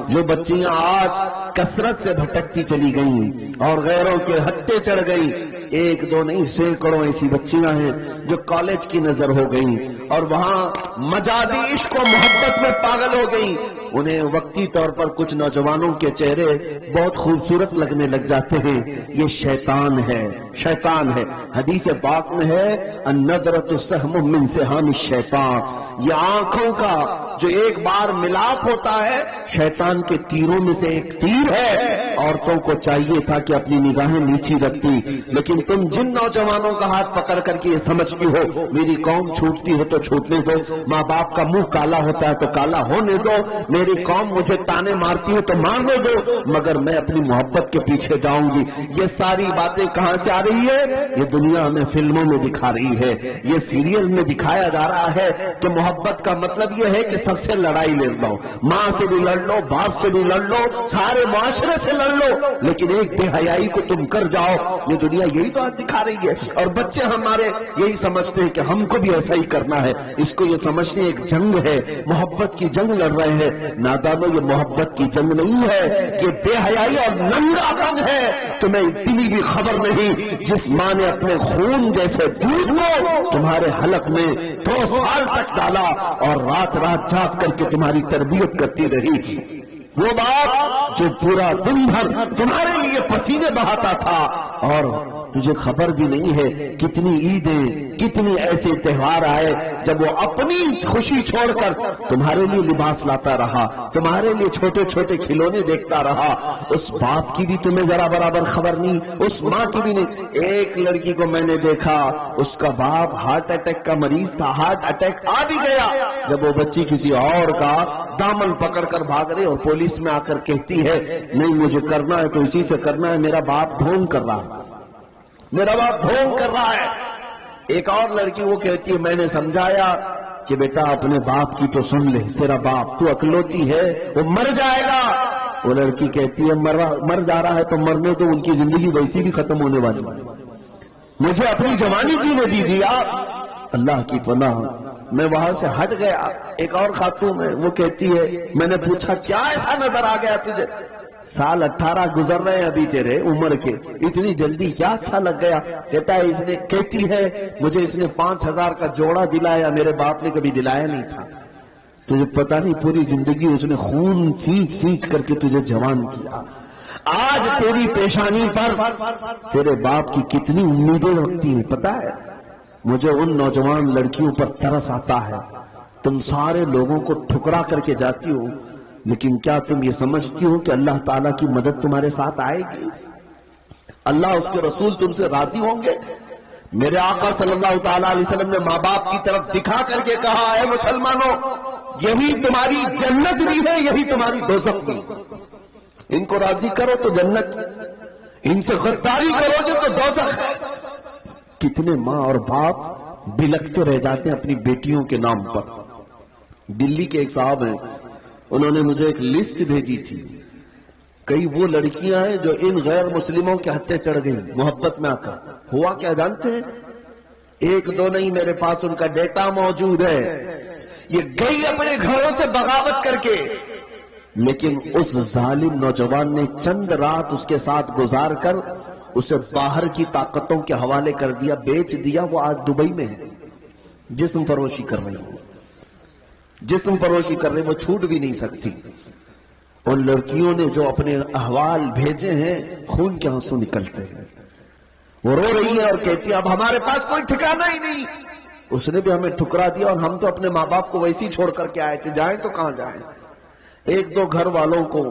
جو بچیاں آج کثرت سے بھٹکتی چلی گئیں اور غیروں کے ہتھے چڑھ گئیں، ایک دو نہیں سینکڑوں ایسی بچیاں ہیں جو کالج کی نظر ہو گئیں اور وہاں مجازی عشق و محبت میں پاگل ہو گئیں۔ انہیں وقتی طور پر کچھ نوجوانوں کے چہرے بہت خوبصورت لگنے لگ جاتے ہیں۔ یہ شیطان ہے، شیطان ہے۔ حدیث پاک میں ہے النظرۃ سہم من سہام الشیطان، یہ آنکھوں کا جو ایک بار ملاپ ہوتا ہے شیطان کے تیروں میں سے ایک تیر ہے۔ عورتوں کو چاہیے تھا کہ اپنی نگاہیں نیچی رکھتی، لیکن تم جن نوجوانوں کا ہاتھ پکڑ کر کے یہ سمجھتی ہو میری قوم چھوٹتی ہے تو چھوٹنے دو، ماں باپ کا منہ کالا ہوتا ہے تو کالا ہونے دو، میری قوم مجھے تانے مارتی ہے تو مارنے دو، مگر میں اپنی محبت کے پیچھے جاؤں گی، یہ ساری باتیں کہاں سے آ رہی ہے؟ یہ دنیا میں فلموں میں دکھا رہی ہے، یہ سیریل میں دکھایا جا رہا ہے کہ محبت کا مطلب یہ ہے کہ سب سے لڑائی لڑ لو، ماں سے بھی لڑ لو، باپ سے بھی لڑ لو، سارے معاشرے سے لڑ لو، لیکن ایک بے حیائی کو تم کر جاؤ۔ یہ دنیا یہی تو دکھا رہی ہے، اور بچے ہمارے یہی سمجھتے ہیں کہ ہم کو بھی ایسا ہی کرنا ہے۔ اس کو یہ سمجھتے ہیں ایک جنگ ہے، محبت کی جنگ لڑ رہے ہیں۔ نادانو، یہ محبت کی جنگ نہیں ہے، یہ بے حیائی اور ننگا پن ہے۔ تمہیں اتنی بھی خبر نہیں جس ماں نے اپنے خون جیسے دودھ کو تمہارے حلق میں 2 سال تک ڈالا اور رات رات جاگ کر کے تمہاری تربیت کرتی رہی، وہ باپ جو پورا دن بھر تمہارے لیے پسینے بہاتا تھا، اور تجھے خبر بھی نہیں ہے کتنی عیدیں، کتنی ایسے تہوار آئے جب وہ اپنی خوشی چھوڑ کر تمہارے لیے لباس لاتا رہا، تمہارے لیے چھوٹے چھوٹے کھلونے دیکھتا رہا۔ اس باپ کی بھی تمہیں ذرا برابر خبر نہیں، اس ماں کی بھی نہیں۔ ایک لڑکی کو میں نے دیکھا، اس کا باپ ہارٹ اٹیک کا مریض تھا، ہارٹ اٹیک آ بھی گیا، جب وہ بچی کسی اور کا دامن پکڑ کر بھاگ رہی اور پولیس میں آ کر کہتی ہے نہیں مجھے کرنا ہے تو اسی سے کرنا ہے، میرا باپ ڈھونگ کر رہا ہے، میرا باپ ڈھونگ کر رہا ہے۔ ایک اور لڑکی وہ کہتی ہے میں نے سمجھایا کہ بیٹا اپنے باپ کی تو سن لے، تیرا باپ تو اکلوتی ہے، وہ مر جائے گا۔ وہ لڑکی کہتی ہے مر جا رہا ہے تو مرنے تو، ان کی زندگی ویسی بھی ختم ہونے والی، مجھے اپنی جوانی جینے دیجیے آپ۔ اللہ کی پناہ، میں وہاں سے ہٹ گیا۔ ایک اور خاتون ہے، وہ کہتی ہے میں نے پوچھا کیا ایسا نظر آ گیا تجھے؟ سال 18 گزر رہے ہیں ابھی تیرے عمر کے، اتنی جلدی کیا اچھا لگ گیا؟ کہتا ہے کہتی ہے مجھے اس نے 5000 کا جوڑا دلایا، میرے باپ نے کبھی دلایا نہیں تھا۔ تجھے پتہ نہیں پوری زندگی اس نے خون سینچ سینچ کر کے تجھے جوان کیا۔ آج تیری پیشانی پر تیرے باپ کی کتنی امیدیں رکھتی ہیں پتہ ہے؟ مجھے ان نوجوان لڑکیوں پر ترس آتا ہے، تم سارے لوگوں کو ٹھکرا کر کے جاتی ہو، لیکن کیا تم یہ سمجھتی ہو کہ اللہ تعالیٰ کی مدد تمہارے ساتھ آئے گی؟ اللہ اس کے رسول تم سے راضی ہوں گے؟ میرے آقا صلی اللہ تعالیٰ علیہ وسلم نے ماں باپ کی طرف دکھا کر کے کہا اے مسلمانوں یہی تمہاری جنت بھی ہے، یہی تمہاری دوزخ بھی، ان کو راضی کرو تو جنت، ان سے غداری کرو گے تو دوزخ ہے۔ کتنے ماں اور باپ بلکتے رہ جاتے ہیں اپنی بیٹیوں کے نام پر۔ دلی کے ایک صاحب ہیں، انہوں نے مجھے ایک لسٹ بھیجی تھی، کئی وہ لڑکیاں ہیں جو ان غیر مسلموں کے ہتھے چڑھ گئیں محبت میں آ کر۔ ہوا کیا جانتے ہیں؟ ایک دو نہیں، میرے پاس ان کا ڈیٹا موجود ہے۔ یہ گئی اپنے گھروں سے بغاوت کر کے، لیکن اس ظالم نوجوان نے چند رات اس کے ساتھ گزار کر اسے باہر کی طاقتوں کے حوالے کر دیا، بیچ دیا۔ وہ آج دبئی میں ہے، جسم فروشی کر رہی ہے، جسم فروشی کر رہے، وہ چھوٹ بھی نہیں سکتی۔ ان لڑکیوں نے جو اپنے احوال بھیجے ہیں، خون کے آنسو نکلتے ہیں۔ وہ رو رہی ہے اور کہتی ہے اب ہمارے پاس کوئی ٹھکانہ ہی نہیں، اس نے بھی ہمیں ٹھکرا دیا اور ہم تو اپنے ماں باپ کو ویسے ہی چھوڑ کر کے آئے تھے، جائیں تو کہاں جائیں۔ ایک دو گھر والوں کو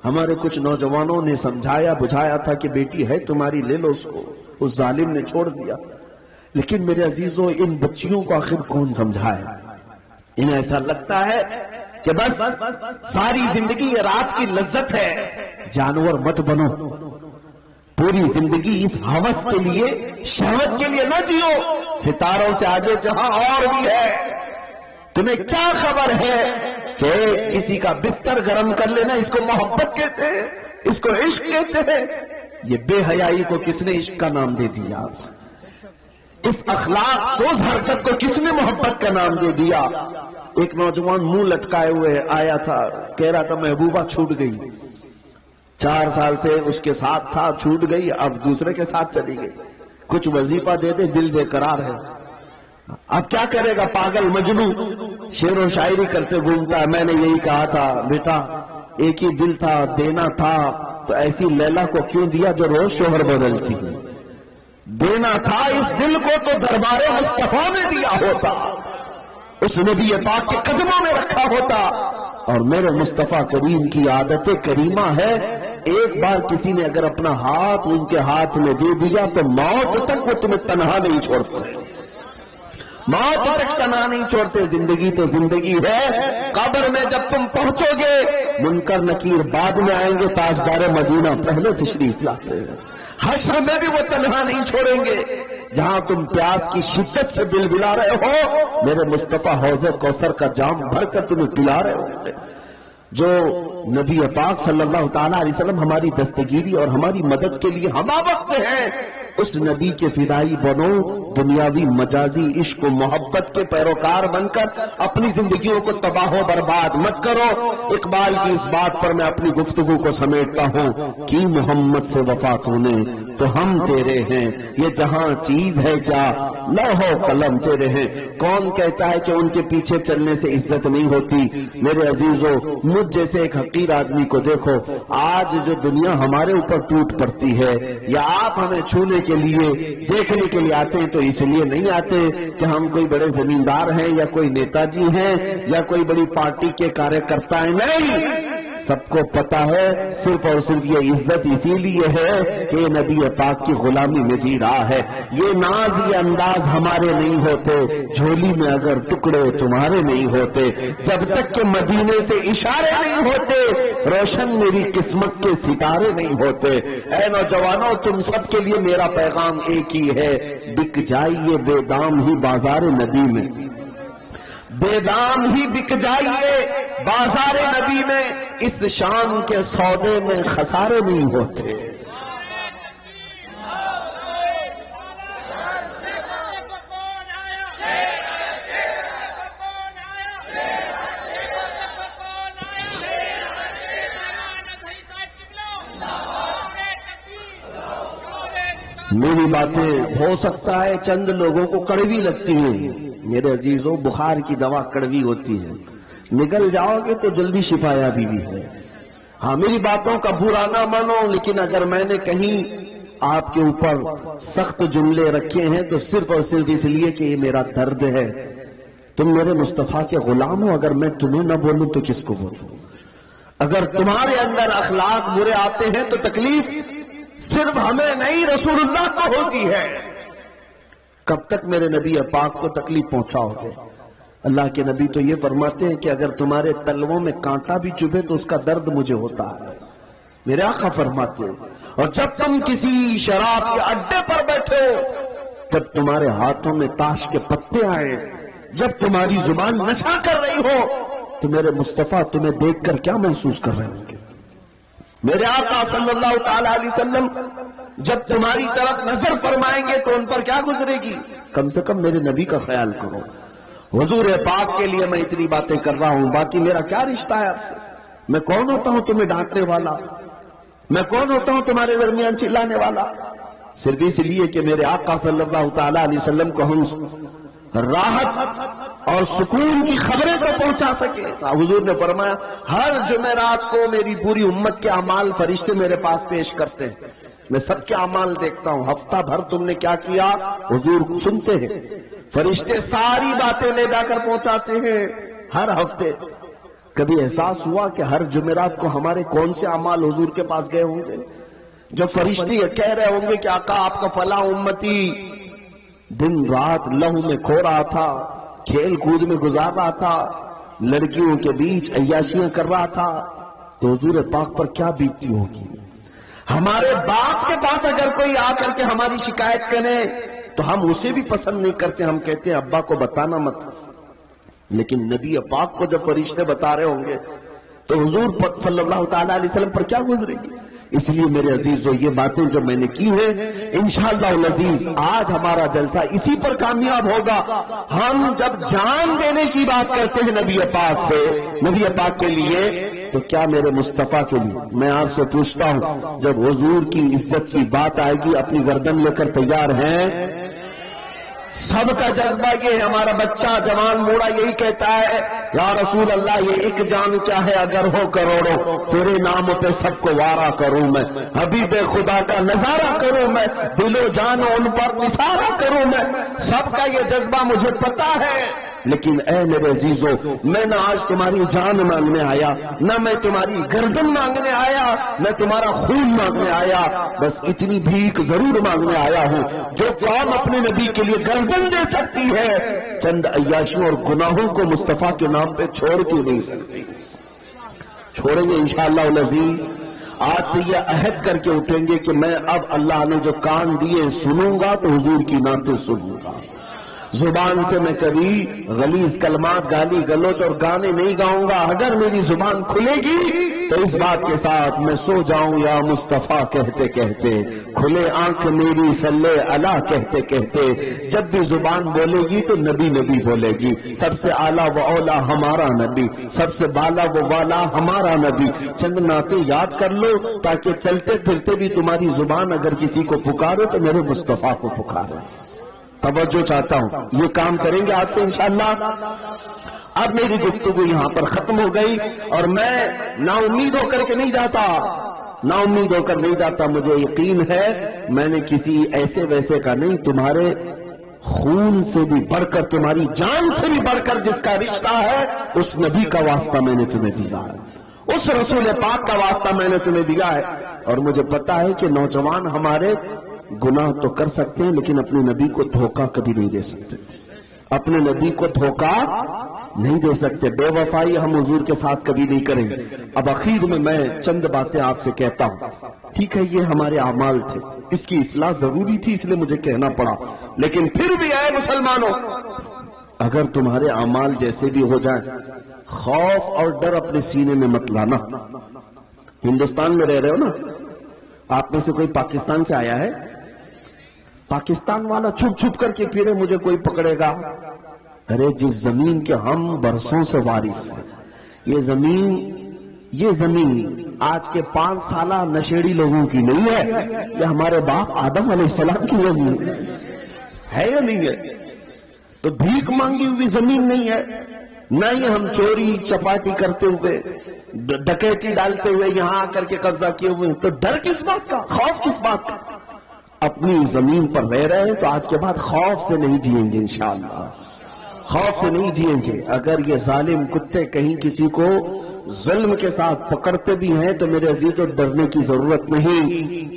ہمارے کچھ نوجوانوں نے سمجھایا بجھایا تھا کہ بیٹی ہے تمہاری، لے لو اس کو، اس ظالم نے چھوڑ دیا۔ لیکن میرے عزیزوں ان بچیوں کو آخر کون سمجھائے؟ انہیں ایسا لگتا ہے کہ بس ساری زندگی یہ رات کی لذت ہے۔ جانور مت بنو، پوری زندگی اس ہوس کے لیے، شہوت کے لیے نہ جیو، ستاروں سے آگے جہاں اور بھی ہے۔ تمہیں کیا خبر ہے کہ کسی کا بستر گرم کر لینا اس کو محبت کہتے ہیں، اس کو عشق کہتے ہیں؟ یہ بے حیائی کو کس نے عشق کا نام دے دیا؟ اس اخلاق سوز حرکت کو کس نے محبت کا نام دے دیا؟ ایک نوجوان منہ لٹکائے ہوئے آیا تھا، کہہ رہا تھا محبوبہ چھوٹ گئی، 4 سال سے اس کے ساتھ تھا، چھوٹ گئی، اب دوسرے کے ساتھ چلی گئی، کچھ وظیفہ دے دے، دل بے قرار ہے، اب کیا کرے گا پاگل مجنوں، شعر و شاعری کرتے گھومتا ہے۔ میں نے یہی کہا تھا بیٹا ایک ہی دل تھا، دینا تھا تو ایسی لیلا کو کیوں دیا جو روز شوہر بدلتی ہے، دینا تھا اس دل کو تو دربار مصطفیٰ میں دیا ہوتا، اس نبی پاک کے قدموں میں رکھا ہوتا۔ اور میرے مصطفیٰ کریم کی عادت کریمہ ہے، ایک بار کسی نے اگر اپنا ہاتھ ان کے ہاتھ میں دے دیا تو موت تک وہ تمہیں تنہا نہیں چھوڑتے، موت تک تنہا نہیں چھوڑتے۔ زندگی تو زندگی ہے، قبر میں جب تم پہنچو گے منکر نکیر بعد میں آئیں گے، تاجدار مدینہ پہلے تشریف لاتے ہیں۔ حشر میں بھی وہ تنہا نہیں چھوڑیں گے، جہاں تم پیاس کی شدت سے بلبلا رہے ہو میرے مصطفیٰ حوض کوثر کا جام بھر کر تمہیں پلا رہے ہوں گے۔ جو نبی پاک صلی اللہ تعالیٰ علیہ وسلم ہماری دستگیری اور ہماری مدد کے لیے ہمہ وقت ہیں، اس نبی کے فدائی بنو، دنیاوی مجازی عشق و محبت کے پیروکار بن کر اپنی زندگیوں کو تباہ و برباد مت کرو۔ اقبال کی اس بات پر میں اپنی گفتگو کو سمیٹتا ہوں، کی محمد سے وفا تو نے تو ہم تیرے ہیں، یہ جہاں چیز ہے کیا لوح و قلم تیرے ہیں۔ کون کہتا ہے کہ ان کے پیچھے چلنے سے عزت نہیں ہوتی؟ میرے عزیزو، مجھ جیسے ایک حقیر آدمی کو دیکھو، آج جو دنیا ہمارے اوپر ٹوٹ پڑتی ہے یا آپ ہمیں چھونے کے لیے دیکھنے کے لیے آتے ہیں تو اس لیے نہیں آتے کہ ہم کوئی بڑے زمیندار ہیں یا کوئی نیتا جی ہیں یا کوئی بڑی پارٹی کے کاریہ کرتا ہے، نہیں، سب کو پتا ہے صرف اور صرف یہ عزت اسی لیے ہے کہ یہ نبی پاک کی غلامی میں جی رہا ہے۔ یہ ناز یہ انداز ہمارے نہیں ہوتے، جھولی میں اگر ٹکڑے تمہارے نہیں ہوتے، جب تک کہ مدینے سے اشارے نہیں ہوتے روشن میری قسمت کے ستارے نہیں ہوتے۔ اے نوجوانوں، تم سب کے لیے میرا پیغام ایک ہی ہے، بک جائیے بے دام ہی بازار نبی میں، بے دام ہی بک جائیے بازار نبی میں، اس شان کے سودے میں خسارے نہیں ہوتے۔ میری باتیں ہو سکتا ہے چند لوگوں کو کڑوی لگتی ہیں، میرے عزیزوں بخار کی دوا کڑوی ہوتی ہے، نگل جاؤ گے تو جلدی شفا یابی بھی ہے۔ ہاں میری باتوں کا برا نہ مانو، لیکن اگر میں نے کہیں آپ کے اوپر سخت جملے رکھے ہیں تو صرف اور صرف اس لیے کہ یہ میرا درد ہے۔ تم میرے مصطفیٰ کے غلام ہو، اگر میں تمہیں نہ بولوں تو کس کو بولوں؟ اگر تمہارے اندر اخلاق برے آتے ہیں تو تکلیف صرف ہمیں نہیں رسول اللہ کو ہوتی ہے۔ کب تک میرے نبی پاک کو تکلیف پہنچاؤ گے؟ اللہ کے نبی تو یہ فرماتے ہیں کہ اگر تمہارے تلووں میں کانٹا بھی چبھے تو اس کا درد مجھے ہوتا ہے، میرے آقا فرماتے ہیں۔ اور جب تم کسی شراب کے اڈے پر بیٹھے ہو، جب تمہارے ہاتھوں میں تاش کے پتے آئے، جب تمہاری زبان نشہ کر رہی ہو تو میرے مصطفیٰ تمہیں دیکھ کر کیا محسوس کر رہے ہوں گے؟ میرے آقا صلی اللہ تعالیٰ علیہ وسلم جب تمہاری طرف نظر فرمائیں گے تو ان پر کیا گزرے گی؟ کم سے کم میرے نبی کا خیال کرو۔ حضور پاک کے لیے میں اتنی باتیں کر رہا ہوں، باقی میرا کیا رشتہ ہے آپ سے؟ میں کون ہوتا ہوں تمہیں ڈانٹنے والا؟ میں کون ہوتا ہوں تمہارے درمیان چلانے والا؟ صرف اس لیے کہ میرے آقا صلی اللہ تعالیٰ علیہ وسلم کو ہم راحت اور سکون کی خبریں کو پہنچا سکے۔ حضور نے فرمایا ہر جمعرات کو میری پوری امت کے اعمال فرشتے میرے پاس پیش کرتے ہیں، میں سب کے اعمال دیکھتا ہوں، ہفتہ بھر تم نے کیا کیا حضور سنتے ہیں، فرشتے ساری باتیں لے جا کر پہنچاتے ہیں ہر ہفتے۔ کبھی احساس ہوا کہ ہر جمعرات کو ہمارے کون سے اعمال حضور کے پاس گئے ہوں گے؟ جب فرشتے یہ کہہ رہے ہوں گے کہ آقا آپ کا فلاں امتی دن رات لہو میں کھو رہا تھا، کھیل کود میں گزار رہا تھا، لڑکیوں کے بیچ عیاشیاں کر رہا تھا، تو حضور پاک پر کیا بیتتی ہوگی؟ ہمارے باپ کے پاس اگر کوئی آ کر کے ہماری شکایت کرے تو ہم اسے بھی پسند نہیں کرتے، ہم کہتے ہیں ابا کو بتانا مت۔ لیکن نبی پاک کو جب فرشتے بتا رہے ہوں گے تو حضور صلی اللہ تعالیٰ علیہ وسلم پر کیا گزرے گی؟ اس لیے میرے عزیزو یہ باتیں جو میں نے کی ہیں انشاءاللہ العزیز آج ہمارا جلسہ اسی پر کامیاب ہوگا. ہم جب جان دینے کی بات کرتے ہیں نبی پاک سے، نبی پاک کے لیے، تو کیا میرے مصطفیٰ کے لیے میں آپ سے پوچھتا ہوں جب حضور کی عزت کی بات آئے گی اپنی گردن لے کر تیار ہیں؟ سب کا جذبہ یہ ہے، ہمارا بچہ جوان بوڑھا یہی کہتا ہے یا رسول اللہ یہ ایک جان کیا ہے اگر ہو کروڑوں، تیرے نام پہ سب کو وارا کروں میں، حبیب خدا کا نظارہ کروں میں، دل و جان ان پر نثارہ کروں میں. سب کا یہ جذبہ مجھے پتا ہے، لیکن اے میرے عزیزو میں نہ آج تمہاری جان مانگنے آیا، نہ میں تمہاری گردن مانگنے آیا، نہ تمہارا خون مانگنے آیا، بس اتنی بھیک ضرور مانگنے آیا ہوں جو قوم اپنے نبی کے لیے گردن دے سکتی ہے، چند عیاشیوں اور گناہوں کو مصطفیٰ کے نام پہ چھوڑ کیوں نہیں سکتی؟ چھوڑیں گے انشاءاللہ العزیز. آج سے یہ عہد کر کے اٹھیں گے کہ میں اب اللہ نے جو کان دیے سنوں گا تو حضور کی نعتیں سنوں گا. زبان سے میں کبھی غلیظ کلمات، گالی گلوچ اور گانے نہیں گاؤں گا. اگر میری زبان کھلے گی تو اس بات کے ساتھ میں سو جاؤں یا مصطفیٰ کہتے کہتے، کھلے آنکھ میری صلی اللہ کہتے کہتے. جب بھی زبان بولے گی تو نبی نبی بولے گی. سب سے اعلیٰ و اولا ہمارا نبی، سب سے بالا و والا ہمارا نبی. چند نعتیں یاد کر لو تاکہ چلتے پھرتے بھی تمہاری زبان اگر کسی کو پکارے تو میرے مصطفیٰ کو پکارے. توجہ چاہتا ہوں، یہ کام کریں گے آج سے انشاءاللہ. اب میری گفتگو یہاں پر ختم ہو گئی اور میں نا امید ہو کر کے نہیں جاتا، نا امید ہو کر نہیں جاتا. مجھے یقین ہے میں نے کسی ایسے ویسے کا نہیں، تمہارے خون سے بھی بڑھ کر، تمہاری جان سے بھی بڑھ کر جس کا رشتہ ہے اس نبی کا واسطہ میں نے تمہیں دیا ہے، اس رسول پاک کا واسطہ میں نے تمہیں دیا ہے. اور مجھے پتا ہے کہ نوجوان ہمارے گناہ تو کر سکتے ہیں لیکن اپنے نبی کو دھوکہ کبھی نہیں دے سکتے، اپنے نبی کو دھوکہ نہیں دے سکتے. بے وفائی ہم حضور کے ساتھ کبھی نہیں کریں گے. اب اخیر میں چند باتیں آپ سے کہتا ہوں. ٹھیک ہے یہ ہمارے اعمال تھے، اس کی اصلاح ضروری تھی اس لیے مجھے کہنا پڑا، لیکن پھر بھی اے مسلمانوں اگر تمہارے اعمال جیسے بھی ہو جائیں خوف اور ڈر اپنے سینے میں مت لانا. ہندوستان میں رہ رہے ہو نا، آپ میں سے کوئی پاکستان سے آیا ہے؟ پاکستان والا چھپ چھپ کر کے پھرے مجھے کوئی پکڑے گا. ارے جس زمین کے ہم برسوں سے وارث ہیں، یہ زمین آج کے 5 سالہ نشیڑی لوگوں کی نہیں ہے، یہ ہمارے باپ آدم علیہ السلام کی زمین ہے یا نہیں ہے؟ تو بھیک مانگی ہوئی زمین نہیں ہے، نہ یہ ہم چوری چپاٹی کرتے ہوئے ڈکیتی ڈالتے ہوئے یہاں آ کر کے قبضہ کیے ہوئے. تو ڈر کس بات کا، خوف کس بات کا؟ اپنی زمین پر رہ رہے ہیں تو آج کے بعد خوف سے نہیں جئیں گے انشاءاللہ، خوف سے نہیں جئیں گے. اگر یہ ظالم کتے کہیں کسی کو ظلم کے ساتھ پکڑتے بھی ہیں تو میرے عزیزوں ڈرنے کی ضرورت نہیں.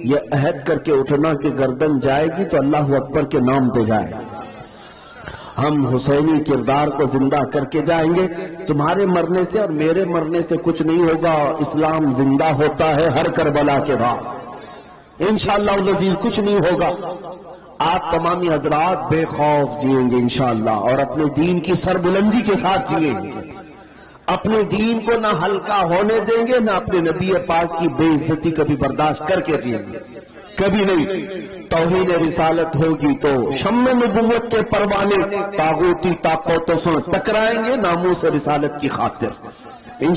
یہ عہد کر کے اٹھنا کہ گردن جائے گی تو اللہ اکبر کے نام پہ جائے. ہم حسینی کردار کو زندہ کر کے جائیں گے. تمہارے مرنے سے اور میرے مرنے سے کچھ نہیں ہوگا، اسلام زندہ ہوتا ہے ہر کربلا کے بعد. انشاءاللہ العزیز کچھ نہیں ہوگا. آپ تمامی حضرات بے خوف جئیں گے انشاءاللہ اور اپنے دین کی سربلندی کے ساتھ جئیں گے. اپنے دین کو نہ ہلکا ہونے دیں گے، نہ اپنے نبی پاک کی بے عزتی کبھی برداشت کر کے جئیں گے، کبھی نہیں. توہین رسالت ہوگی تو شمع نبوت کے پروانے طاغوتی طاقتوں سے ٹکرائیں گے ناموس رسالت کی خاطر انشاءاللہ.